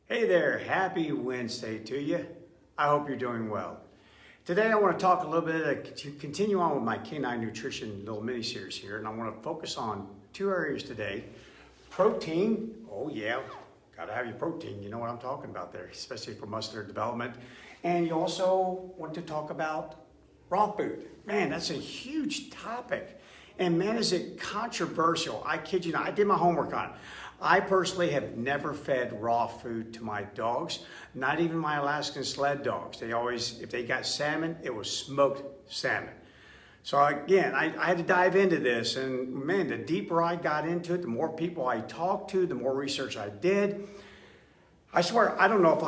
Hey there, happy Wednesday to you. I hope you're doing well. Today I want to talk a little bit, continue on with my canine nutrition little mini series here, and I want to focus on two areas today. Protein, oh yeah, gotta have your protein, you know what I'm talking about there, especially for muscular development. And you also want to talk about raw food. Man, that's a huge topic. And man, is it controversial. I kid you not, I did my homework on it. I personally have never fed raw food to my dogs, not even my Alaskan sled dogs. They always, if they got salmon, it was smoked salmon. So again, I had to dive into this, and man, the deeper I got into it, the more people I talked to, the more research I did. I swear, I don't know if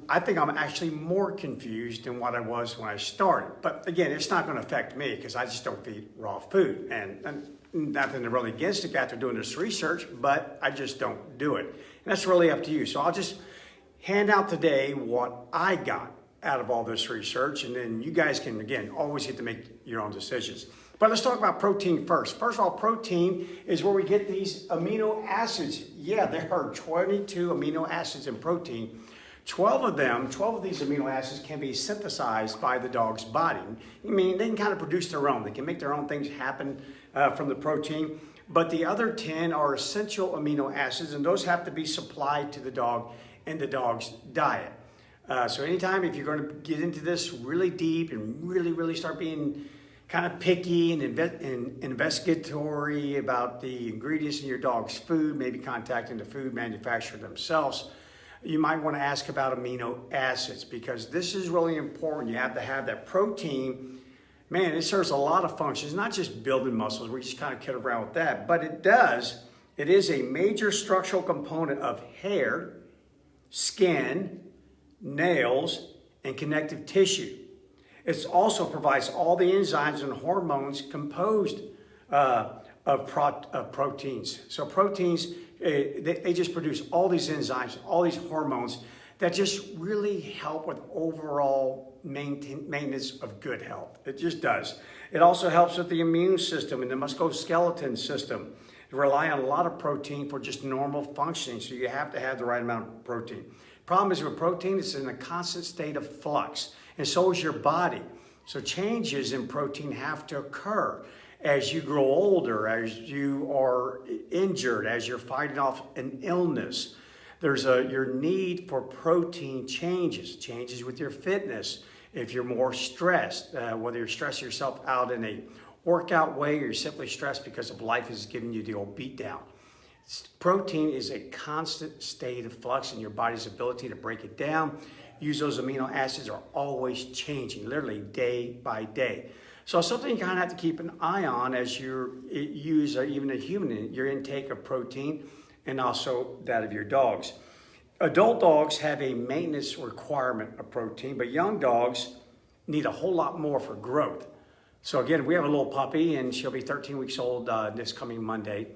I think I'm actually more confused than what I was when I started. But again, it's not gonna affect me because I just don't eat raw food. And nothing really against it after doing this research, but I just don't do it. And that's really up to you. So I'll just hand out today what I got out of all this research, and then you guys can, again, always get to make your own decisions. But let's talk about protein first. First of all, protein is where we get these amino acids. Yeah, there are 22 amino acids in protein. 12 of these amino acids can be synthesized by the dog's body. I mean, they can kind of produce their own. They can make their own things happen from the protein. But the other 10 are essential amino acids, and those have to be supplied to the dog in the dog's diet. So anytime if you're going to get into this really deep and really start being kind of picky and investigatory about the ingredients in your dog's food, maybe contacting the food manufacturer themselves, you might want to ask about amino acids, because this is really important. You have to have that protein. Man, it serves a lot of functions, not just building muscles. We just kind of kid around with that, but it does. It is a major structural component of hair, skin, nails, and connective tissue. It also provides all the enzymes and hormones composed of proteins. So proteins, they just produce all these enzymes, all these hormones that just really help with overall maintenance of good health. It just does. It also helps with the immune system and the musculoskeletal system. You rely on a lot of protein for just normal functioning, so you have to have the right amount of protein. Problem is with protein, it's in a constant state of flux, and so is your body. So changes in protein have to occur as you grow older, as you are injured, as you're fighting off an illness. There's your need for protein changes with your fitness. If you're more stressed, whether you're stressing yourself out in a workout way or you're simply stressed because of life is giving you the old beat down. Protein is a constant state of flux, and your body's ability to break it down, use those amino acids are always changing, literally day by day. So something you kind of have to keep an eye on as you use, even a human, your intake of protein, and also that of your dogs. Adult dogs have a maintenance requirement of protein, but young dogs need a whole lot more for growth. So again, we have a little puppy, and she'll be 13 weeks old this coming Monday.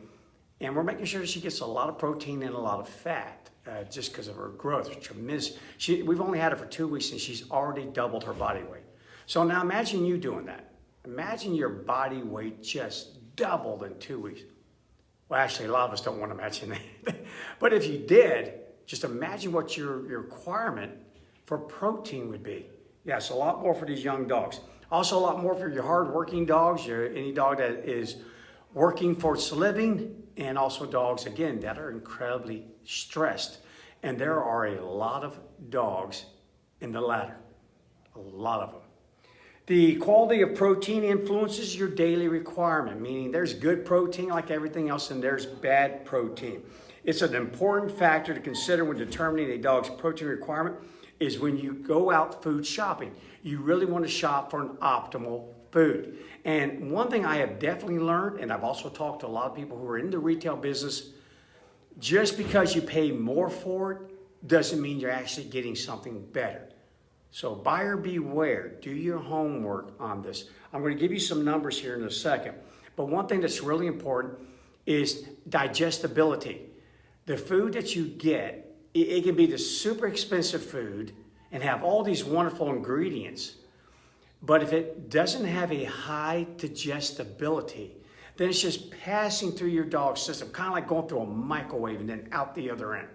And we're making sure that she gets a lot of protein and a lot of fat just because of her growth. It's tremendous. We've only had her for 2 weeks, and she's already doubled her body weight. So now imagine you doing that. Imagine your body weight just doubled in 2 weeks. Well, actually, a lot of us don't want to imagine that. But if you did, just imagine what your requirement for protein would be. Yes, a lot more for these young dogs. Also, a lot more for your hard-working dogs, any dog that is working for its living, and also dogs, again, that are incredibly stressed. And there are a lot of dogs in the latter, a lot of them. The quality of protein influences your daily requirement, meaning there's good protein like everything else, and there's bad protein. It's an important factor to consider when determining a dog's protein requirement is when you go out food shopping. You really want to shop for an optimal food. And one thing I have definitely learned, and I've also talked to a lot of people who are in the retail business, just because you pay more for it doesn't mean you're actually getting something better. So buyer beware, do your homework on this. I'm going to give you some numbers here in a second. But one thing that's really important is digestibility. The food that you get, it can be the super expensive food and have all these wonderful ingredients. But if it doesn't have a high digestibility, then it's just passing through your dog's system, kind of like going through a microwave and then out the other end.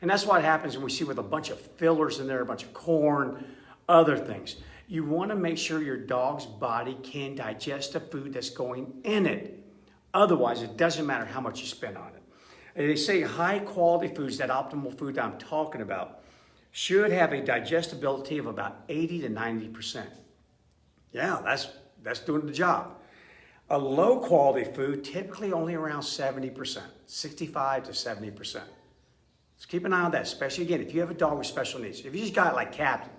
And that's what happens when we see with a bunch of fillers in there, a bunch of corn, other things. You want to make sure your dog's body can digest the food that's going in it. Otherwise, it doesn't matter how much you spend on it. And they say high quality foods, that optimal food that I'm talking about, should have a digestibility of about 80 to 90%. Yeah, that's doing the job. A low quality food, typically only around 70%, 65 to 70%. So keep an eye on that, especially again, if you have a dog with special needs. If you just got like Captain,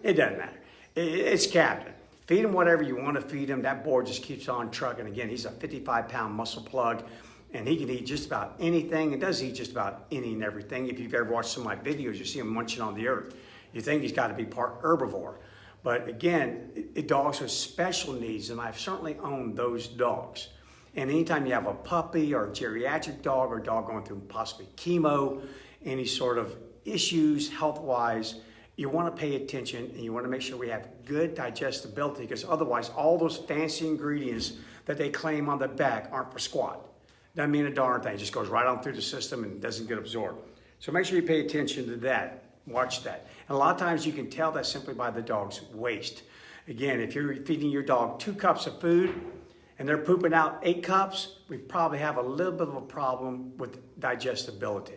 it doesn't matter. It's Captain. Feed him whatever you want to feed him. That board just keeps on trucking. Again, he's a 55-pound muscle plug, and he can eat just about anything and does eat just about any and everything. If you've ever watched some of my videos, you see him munching on the earth. You think he's got to be part herbivore. But again, dogs with special needs, and I've certainly owned those dogs. And anytime you have a puppy or a geriatric dog or a dog going through possibly chemo, any sort of issues health-wise, you want to pay attention and you want to make sure we have good digestibility, because otherwise all those fancy ingredients that they claim on the back aren't for squat. Doesn't mean a darn thing. It just goes right on through the system and doesn't get absorbed. So make sure you pay attention to that. Watch that. And a lot of times you can tell that simply by the dog's waste. Again, if you're feeding your dog 2 cups of food and they're pooping out 8 cups, we probably have a little bit of a problem with digestibility.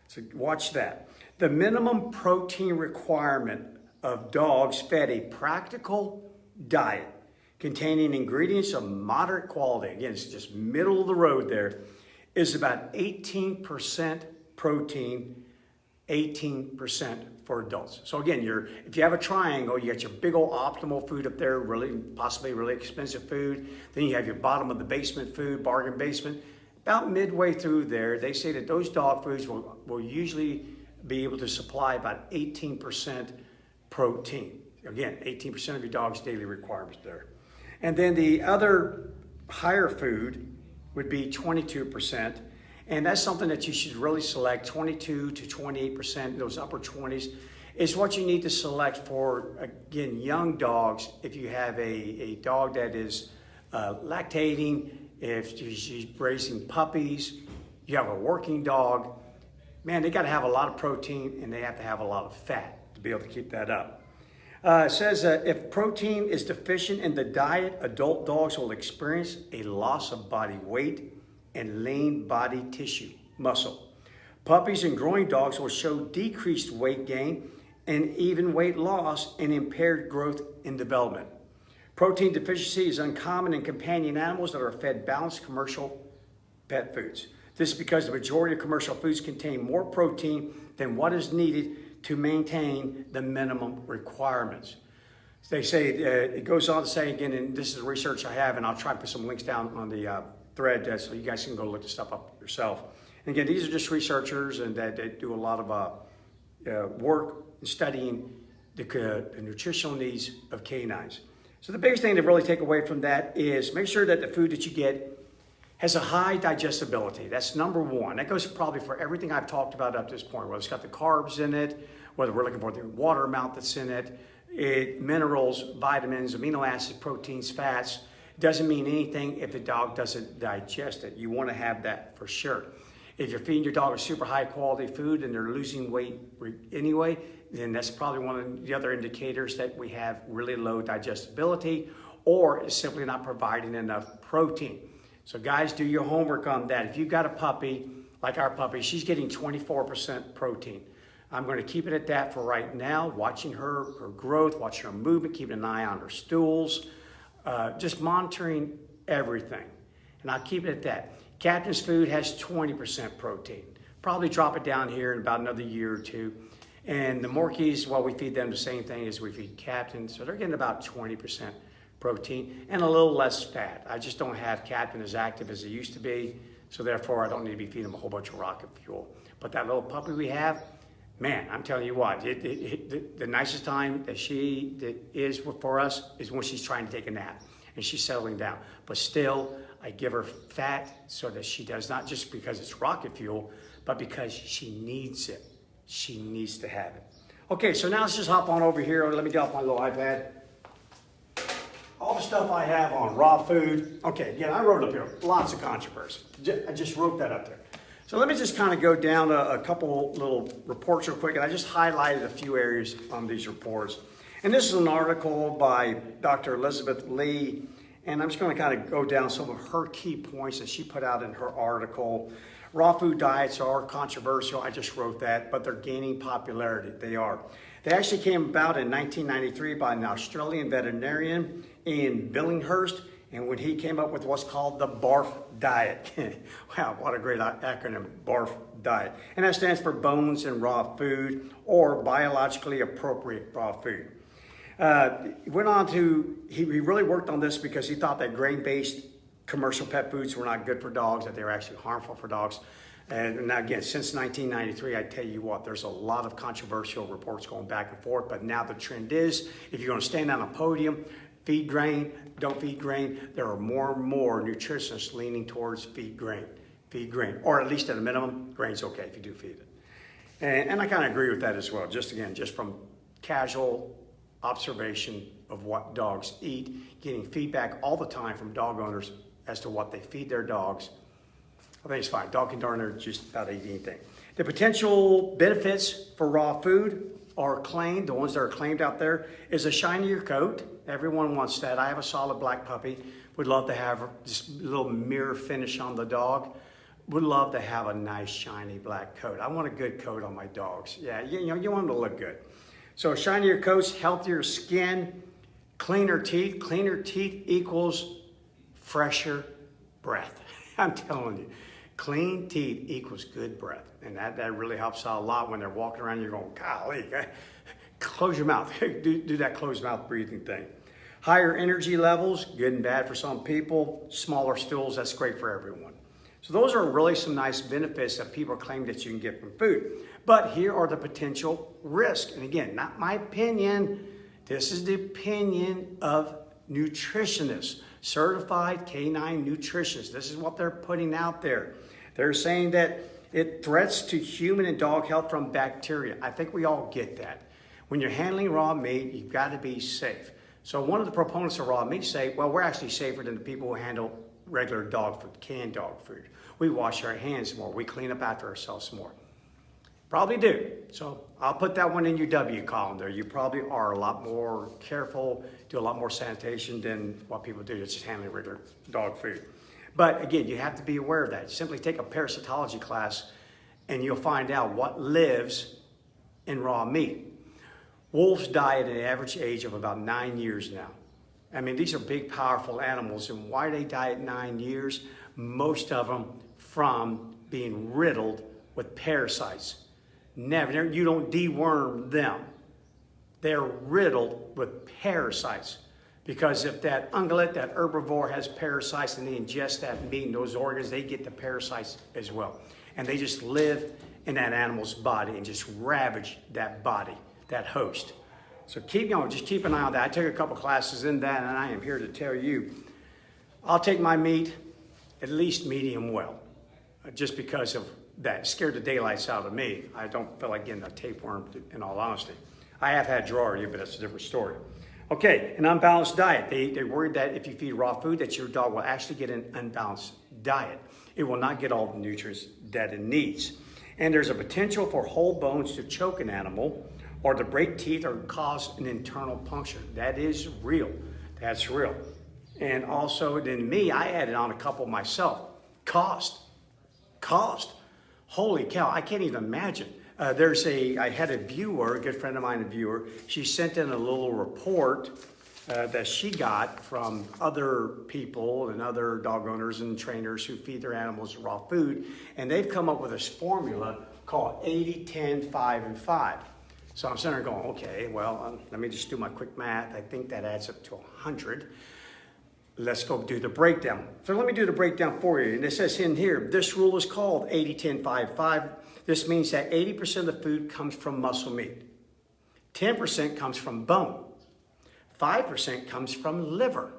So watch that. The minimum protein requirement of dogs fed a practical diet containing ingredients of moderate quality, again, it's just middle of the road there, is about 18% protein, 18% for adults. So again, if you have a triangle, you got your big old optimal food up there, possibly really expensive food. Then you have your bottom of the basement food, bargain basement. About midway through there, they say that those dog foods will usually be able to supply about 18% protein. Again, 18% of your dog's daily requirements there. And then the other higher food would be 22%. And that's something that you should really select. 22 to 28%, those upper 20s, is what you need to select for, again, young dogs. If you have a dog that is lactating, if she's raising puppies, you have a working dog, man, they got to have a lot of protein and they have to have a lot of fat to be able to keep that up. It says if protein is deficient in the diet, adult dogs will experience a loss of body weight and lean body tissue, muscle. Puppies and growing dogs will show decreased weight gain and even weight loss and impaired growth and development. Protein deficiency is uncommon in companion animals that are fed balanced commercial pet foods. This is because the majority of commercial foods contain more protein than what is needed to maintain the minimum requirements. They say, it goes on to say again, and this is the research I have, and I'll try to put some links down on the thread so you guys can go look this stuff up yourself. And again, these are just researchers and that they do a lot of work in studying the nutritional needs of canines. So the biggest thing to really take away from that is make sure that the food that you get has a high digestibility. That's number one. That goes probably for everything I've talked about up to this point, whether it's got the carbs in it, whether we're looking for the water amount that's in it, minerals, vitamins, amino acids, proteins, fats. It doesn't mean anything if the dog doesn't digest it. You want to have that for sure. If you're feeding your dog a super high quality food and they're losing weight anyway, then that's probably one of the other indicators that we have really low digestibility or is simply not providing enough protein. So guys, do your homework on that. If you've got a puppy, like our puppy, she's getting 24% protein. I'm going to keep it at that for right now, watching her growth, watching her movement, keeping an eye on her stools, just monitoring everything. And I'll keep it at that. Captain's food has 20% protein. Probably drop it down here in about another year or two. And the Morkies, well, we feed them the same thing as we feed Captain. So they're getting about 20% protein and a little less fat. I just don't have Captain as active as it used to be. So therefore, I don't need to be feeding them a whole bunch of rocket fuel. But that little puppy we have, man, I'm telling you what, the nicest time that is for us is when she's trying to take a nap and she's settling down. But still, I give her fat so that she does, not just because it's rocket fuel, but because she needs it. She needs to have it. Okay, so now let's just hop on over here. Let me get off my little iPad. All the stuff I have on raw food. Okay, again, I wrote up here lots of controversy. I just wrote that up there. So let me just kind of go down a couple little reports real quick, and I just highlighted a few areas on these reports. And this is an article by Dr. Elizabeth Lee, and I'm just going to kind of go down some of her key points that she put out in her article. Raw food diets are controversial. I just wrote that, but they're gaining popularity. They are. They actually came about in 1993 by an Australian veterinarian in Billinghurst, and when he came up with what's called the BARF diet. Wow, what a great acronym, BARF diet. And that stands for bones and raw food, or biologically appropriate raw food. Went on to, he really worked on this because he thought that grain-based commercial pet foods were not good for dogs, that they were actually harmful for dogs. And now again, since 1993, I tell you what, there's a lot of controversial reports going back and forth, but now the trend is, if you're gonna stand on a podium, feed grain, don't feed grain, there are more and more nutritionists leaning towards feed grain, or at least at a minimum, grain's okay if you do feed it. And I kind of agree with that as well, just from casual observation of what dogs eat, getting feedback all the time from dog owners as to what they feed their dogs. I think it's fine. Dog can darn just about eat anything. The potential benefits for raw food are claimed, the ones that are claimed out there, is a shinier coat. Everyone wants that. I have a solid black puppy. Would love to have just a little mirror finish on the dog. Would love to have a nice shiny black coat. I want a good coat on my dogs. Yeah, you want them to look good. So shinier coats, healthier skin, cleaner teeth. Cleaner teeth equals fresher breath. I'm telling you, clean teeth equals good breath. And that really helps out a lot when they're walking around, you're going, golly, close your mouth. do that closed mouth breathing thing. Higher energy levels, good and bad for some people. Smaller stools, that's great for everyone. So those are really some nice benefits that people claim that you can get from food. But here are the potential risks. And again, not my opinion. This is the opinion of nutritionists, certified canine nutritionists. This is what they're putting out there. They're saying that it threats to human and dog health from bacteria. I think we all get that. When you're handling raw meat, you've got to be safe. So one of the proponents of raw meat say, well, we're actually safer than the people who handle regular dog food, canned dog food. We wash our hands more. We clean up after ourselves more. Probably do. So I'll put that one in your W column there. You probably are a lot more careful, do a lot more sanitation than what people do that's just handling regular dog food. But again, you have to be aware of that. Simply take a parasitology class and you'll find out what lives in raw meat. Wolves die at an average age of about 9 years now. I mean, these are big, powerful animals, and why they die at 9 years? Most of them from being riddled with parasites. Never, you don't deworm them. They're riddled with parasites. Because if that ungulate, that herbivore has parasites and they ingest that meat and those organs, they get the parasites as well. And they just live in that animal's body and just ravage that body, that host. So just keep an eye on that. I took a couple classes in that, and I am here to tell you, I'll take my meat at least medium well, just because of that. It scared the daylights out of me. I don't feel like getting a tapeworm, in all honesty. I have had Giardia, but that's a different story. Okay, an unbalanced diet. They're worried that if you feed raw food, that your dog will actually get an unbalanced diet. It will not get all the nutrients that it needs. And there's a potential for whole bones to choke an animal, or to break teeth or cause an internal puncture. That is real. That's real. And also, then me, I added on a couple myself. Cost. Holy cow, I can't even imagine. I had a viewer, a good friend of mine, a viewer, she sent in a little report that she got from other people and other dog owners and trainers who feed their animals raw food, and they've come up with this formula called 80, 10, 5, and 5. So I'm sitting there going, okay, well, let me just do my quick math. I think that adds up to 100. Let's go do the breakdown. So let me do the breakdown for you. And it says in here, this rule is called 80, 10, 5, 5. This means that 80% of the food comes from muscle meat. 10% comes from bone. 5% comes from liver.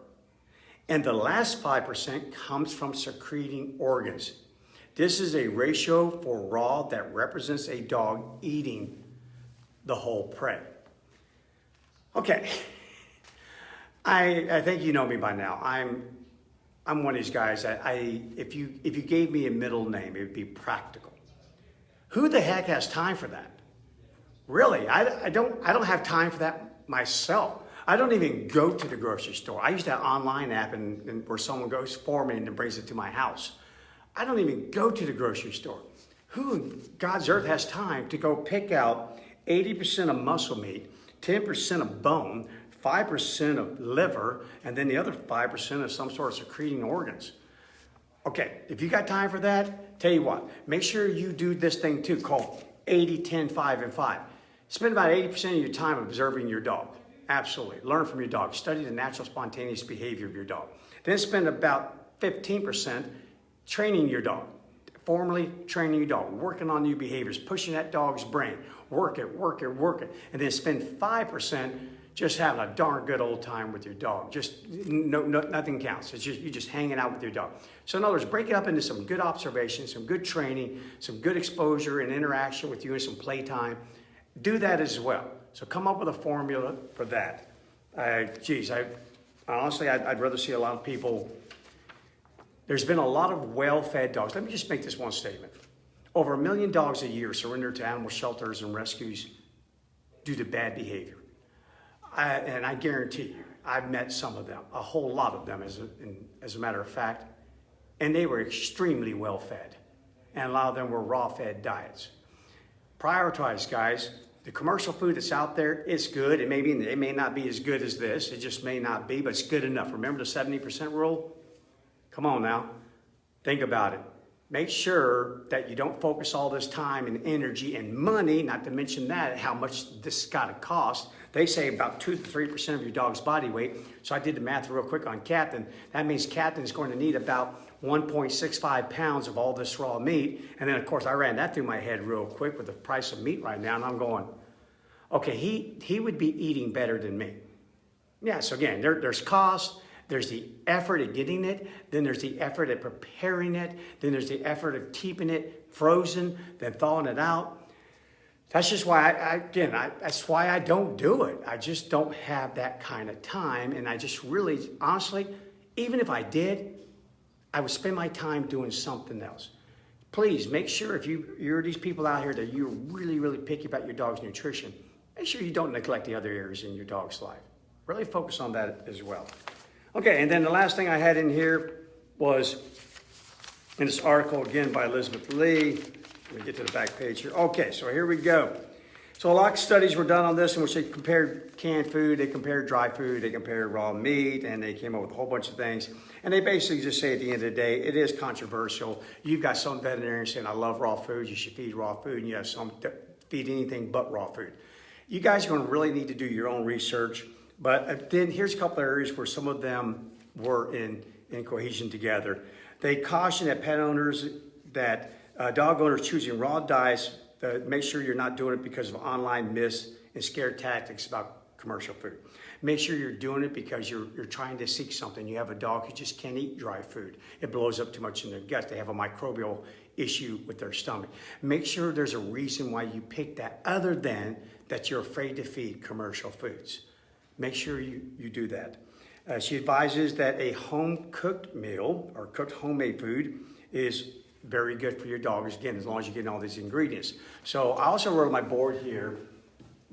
And the last 5% comes from secreting organs. This is a ratio for raw that represents a dog eating the whole prey. Okay, I think you know me by now. I'm I'm one of these guys that if you gave me a middle name, it would be Practical. Who the heck has time for that? Really, I don't have time for that myself. I don't even go to the grocery store. I use that online app and where someone goes for me and then brings it to my house. I don't even go to the grocery store. Who in God's earth has time to go pick out 80% of muscle meat, 10% of bone, 5% of liver, and then the other 5% of some sort of secreting organs? Okay, if you got time for that, tell you what, make sure you do this thing too called 80, 10, 5, and 5. Spend about 80% of your time observing your dog. Absolutely. Learn from your dog. Study the natural spontaneous behavior of your dog. Then spend about 15% training your dog. Formally training your dog, working on new behaviors, pushing that dog's brain. Work it. And then spend 5% just having a darn good old time with your dog. Just nothing counts. It's just you just hanging out with your dog. So in other words, break it up into some good observations, some good training, some good exposure and interaction with you and some playtime. Do that as well. So come up with a formula for that. Honestly, I'd rather see a lot of people. There's been a lot of well-fed dogs. Let me just make this one statement. Over 1 million dogs a year surrender to animal shelters and rescues due to bad behavior. And I guarantee you, I've met some of them, a whole lot of them as a matter of fact, and they were extremely well-fed. And a lot of them were raw-fed diets. Prioritize, guys. The commercial food that's out there, it's good. It may not be as good as this. It just may not be, but it's good enough. Remember the 70% rule? Come on now. Think about it. Make sure that you don't focus all this time and energy and money, not to mention that, how much this got to cost. They say about 2 to 3% of your dog's body weight. So I did the math real quick on Captain. That means Captain is going to need about 1.65 pounds of all this raw meat. And then, of course, I ran that through my head real quick with the price of meat right now. And I'm going, okay, he would be eating better than me. Yeah, so again, there's cost. There's the effort at getting it. Then there's the effort at preparing it. Then there's the effort of keeping it frozen, then thawing it out. That's just why that's why I don't do it. I just don't have that kind of time. And I just really, honestly, even if I did, I would spend my time doing something else. Please make sure if you're these people out here that you're really, really picky about your dog's nutrition, make sure you don't neglect the other areas in your dog's life. Really focus on that as well. Okay, and then the last thing I had in here was in this article, again, by Elizabeth Lee. Let me get to the back page here. Okay, so here we go. So a lot of studies were done on this in which they compared canned food, they compared dry food, they compared raw meat, and they came up with a whole bunch of things. And they basically just say at the end of the day, it is controversial. You've got some veterinarians saying, I love raw food, you should feed raw food, and you have some that feed anything but raw food. You guys are going to really need to do your own research. But then here's a couple of areas where some of them were in cohesion together. They caution that pet owners that dog owners choosing raw diets, make sure you're not doing it because of online myths and scare tactics about commercial food. Make sure you're doing it because you're trying to seek something. You have a dog who just can't eat dry food. It blows up too much in their gut. They have a microbial issue with their stomach. Make sure there's a reason why you pick that other than that you're afraid to feed commercial foods. Make sure you do that. She advises that a home-cooked meal or cooked homemade food is very good for your dogs, again, as long as you're getting all these ingredients. So I also wrote on my board here,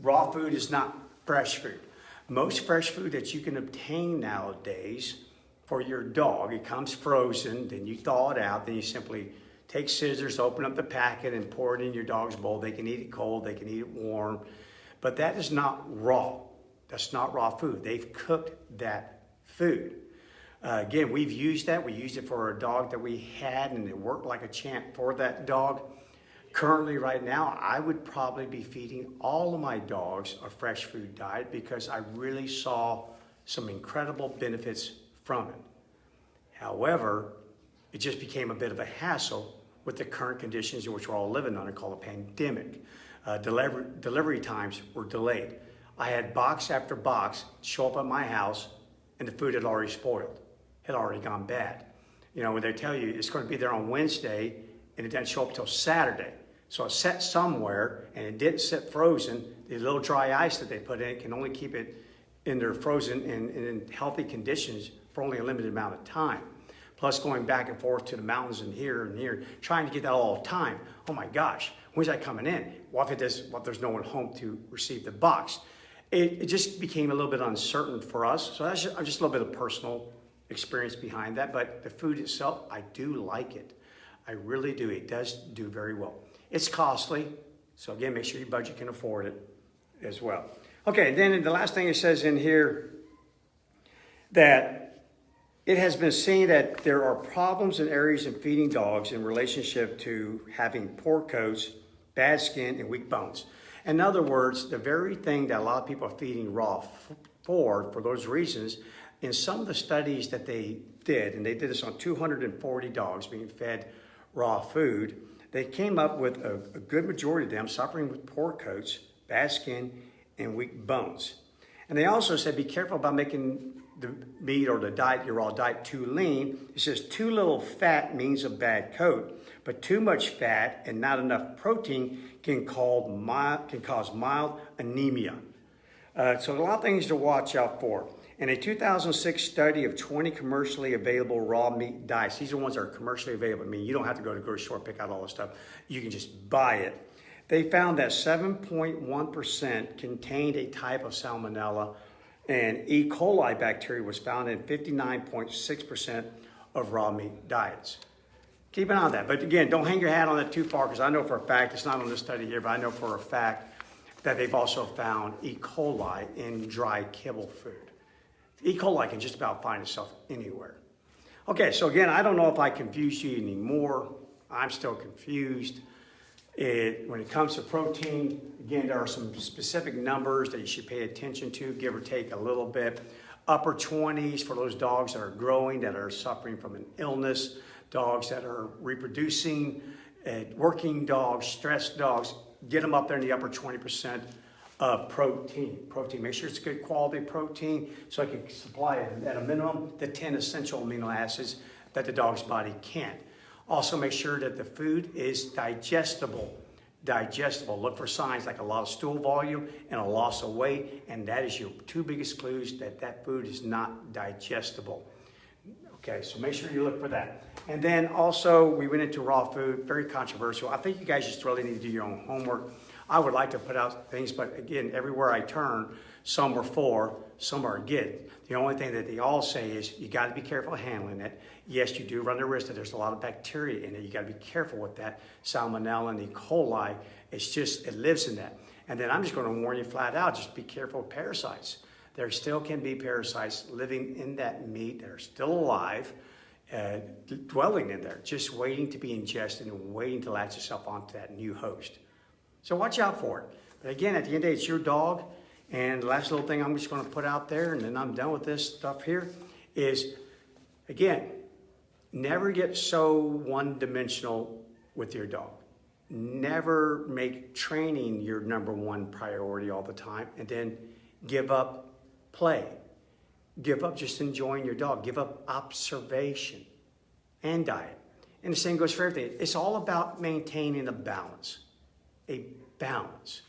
raw food is not fresh food. Most fresh food that you can obtain nowadays for your dog, it comes frozen, then you thaw it out, then you simply take scissors, open up the packet, and pour it in your dog's bowl. They can eat it cold, they can eat it warm, but that is not raw. That's not raw food. They've cooked that food. Again, we've used that. We used it for a dog that we had, and it worked like a champ for that dog. Currently, right now, I would probably be feeding all of my dogs a fresh food diet because I really saw some incredible benefits from it. However, it just became a bit of a hassle with the current conditions in which we're all living under, called a pandemic. Delivery times were delayed. I had box after box show up at my house, and the food had already spoiled, had already gone bad. You know, when they tell you it's going to be there on Wednesday, and it doesn't show up until Saturday. So it's set somewhere, and it didn't sit frozen. The little dry ice that they put in it can only keep it in their frozen and in healthy conditions for only a limited amount of time. plus going back and forth to the mountains and here, trying to get that all the time. Oh my gosh, when's that coming in? What if there's no one home to receive the box? It just became a little bit uncertain for us. So that's just a little bit of personal experience behind that. But the food itself, I do like it. I really do. It does do very well. It's costly. So again, make sure your budget can afford it as well. Okay, then the last thing it says in here that it has been seen that there are problems in areas in feeding dogs in relationship to having poor coats, bad skin, and weak bones. In other words, the very thing that a lot of people are feeding raw for those reasons, in some of the studies that they did, and they did this on 240 dogs being fed raw food, they came up with a good majority of them suffering with poor coats, bad skin, and weak bones. And they also said, be careful about making the meat or the diet, your raw diet, too lean. It says too little fat means a bad coat, but too much fat and not enough protein can cause mild anemia. So a lot of things to watch out for. In a 2006 study of 20 commercially available raw meat diets, these are ones that are commercially available. I mean, you don't have to go to the grocery store, pick out all this stuff. You can just buy it. They found that 7.1% contained a type of salmonella, and E. coli bacteria was found in 59.6% of raw meat diets. Keep an eye on that. But again, don't hang your hat on that too far, because I know for a fact, it's not on this study here, but I know for a fact that they've also found E. coli in dry kibble food. E. coli can just about find itself anywhere. Okay, so again, I don't know if I confused you anymore. I'm still confused. When it comes to protein, again, there are some specific numbers that you should pay attention to, give or take a little bit. Upper 20s for those dogs that are growing, that are suffering from an illness, dogs that are reproducing, working dogs, stressed dogs, get them up there in the upper 20% of protein. Make sure it's good quality protein so it can supply at a minimum the 10 essential amino acids that the dog's body can't. Also make sure that the food is digestible. Look for signs like a lot of stool volume and a loss of weight, and that is your two biggest clues that that food is not digestible. Okay, so make sure you look for that. And then also, we went into raw food, very controversial. I think you guys just really need to do your own homework. I would like to put out things, but again, everywhere I turn, some are for, some are against. The only thing that they all say is you got to be careful handling it. Yes, you do run the risk that there's a lot of bacteria in it. You got to be careful with that. Salmonella and E. coli, it lives in that. And then I'm just going to warn you flat out, just be careful with parasites. There still can be parasites living in that meat that are still alive, dwelling in there, just waiting to be ingested and waiting to latch itself onto that new host. So watch out for it. But again, at the end of the day, it's your dog. And the last little thing I'm just going to put out there, and then I'm done with this stuff here, is, again, never get so one-dimensional with your dog. Never make training your number one priority all the time, and then give up play. Give up just enjoying your dog. Give up observation and diet. And the same goes for everything. It's all about maintaining a balance. A balance.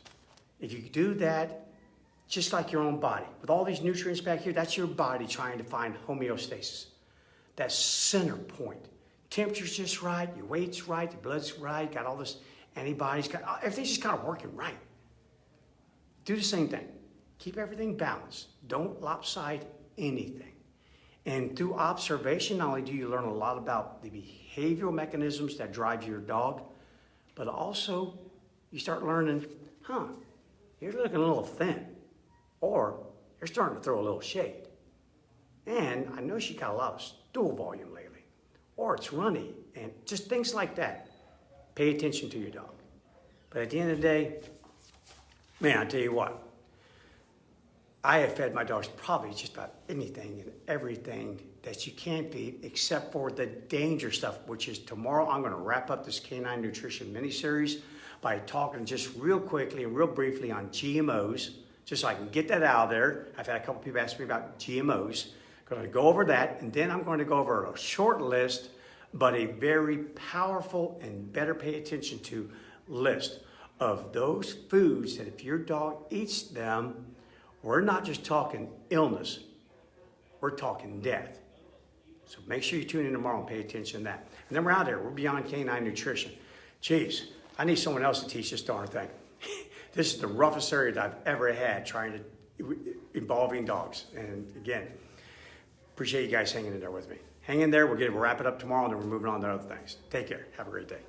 If you do that, just like your own body, with all these nutrients back here, that's your body trying to find homeostasis. That center point. Temperature's just right, your weight's right, your blood's right, got all this antibodies, everything's just kind of working right. Do the same thing. Keep everything balanced. Don't lopside anything. And through observation, not only do you learn a lot about the behavioral mechanisms that drive your dog, but also you start learning, you're looking a little thin, or you're starting to throw a little shade. And I know she got a lot of stool volume lately, or it's runny, and just things like that. Pay attention to your dog. But at the end of the day, man, I tell you what, I have fed my dogs probably just about anything and everything that you can feed, except for the danger stuff, which is tomorrow I'm going to wrap up this Canine Nutrition mini-series by talking just real quickly and real briefly on GMOs, just so I can get that out of there. I've had a couple people ask me about GMOs. I'm going to go over that, and then I'm going to go over a short list, but a very powerful and better pay attention to list of those foods that if your dog eats them, we're not just talking illness, we're talking death. So make sure you tune in tomorrow and pay attention to that. And then we're out there. We're beyond canine nutrition. Jeez, I need someone else to teach this darn thing. This is the roughest area that I've ever had trying to involving dogs. And again, appreciate you guys hanging in there with me. Hang in there. We'll wrap it up tomorrow, and then we're moving on to other things. Take care. Have a great day.